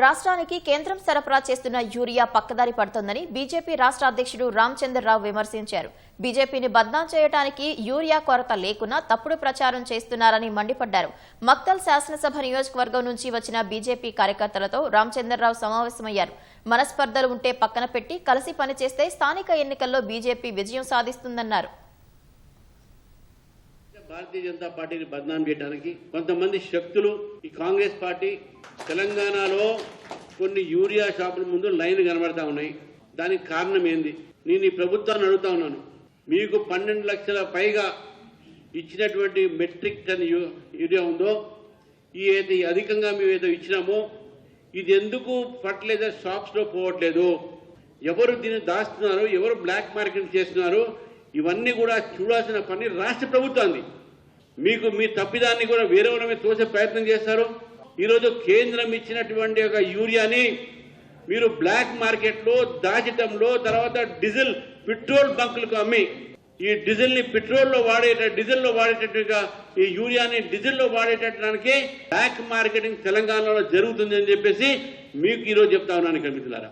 రాష్ట్రానికి కేంద్రం సరఫరా చేస్తున్న యూరియా పక్కదారి పడుతోందని బీజేపీ రాష్ట్ర అధ్యక్షుడు రామచంద్రరావు విమర్శించారు. బీజేపీని బద్నాం చేయడానికి యూరియా కొరత లేకున్నా తప్పుడు ప్రచారం చేస్తున్నారని మండిపడ్డారు. మక్తల్ శాసనసభ నియోజకవర్గం నుంచి వచ్చిన బీజేపీ కార్యకర్తలతో రామచంద్రరావు సమావేశమయ్యారు. మనస్పర్ధలు ఉంటే పక్కన పెట్టి కలిసి పనిచేస్తే స్థానిక ఎన్నికల్లో బీజేపీ విజయం సాధిస్తుందన్నారు. భారతీయ జనతా పార్టీని బద్నాం చేయడానికి కొంతమంది శక్తులు ఈ కాంగ్రెస్ పార్టీ తెలంగాణలో కొన్ని యూరియా షాపుల ముందు లైన్ కనబడతా ఉన్నాయి. దానికి కారణం ఏంది? నేను ఈ ప్రభుత్వాన్ని అడుగుతా ఉన్నాను. మీకు 12 లక్షల పైగా ఇచ్చినటువంటి మెట్రిక్ టన్ యూరియా ఉందో, ఈ అధికంగా మేము ఏదో ఇచ్చినామో ఇది ఎందుకు ఫర్టిలైజర్ షాప్స్ లో పోవట్లేదు? ఎవరు దీన్ని దాస్తున్నారు? ఎవరు బ్లాక్ మార్కెట్ చేస్తున్నారు? ఇవన్నీ కూడా చూడాల్సిన పని రాష్ట్ర ప్రభుత్వాన్ని. మీకు మీ తప్పిదాన్ని కూడా వేరే వాళ్ళ తోసే ప్రయత్నం చేస్తారు. ఈరోజు కేంద్రం ఇచ్చినటువంటి ఒక యూరియాని మీరు బ్లాక్ మార్కెట్లో దాచటంలో, తర్వాత డీజిల్ పెట్రోల్ బంకులకు అమ్మి ఈ డీజిల్ని పెట్రోల్లో డీజిల్లో వాడేటట్టుగా ఈ యూరియాని డీజిల్లో వాడేటడానికి బ్లాక్ మార్కెటింగ్ తెలంగాణలో జరుగుతుంది అని చెప్పేసి మీకు ఈరోజు చెప్తా ఉన్నాను. మిత్రులారా,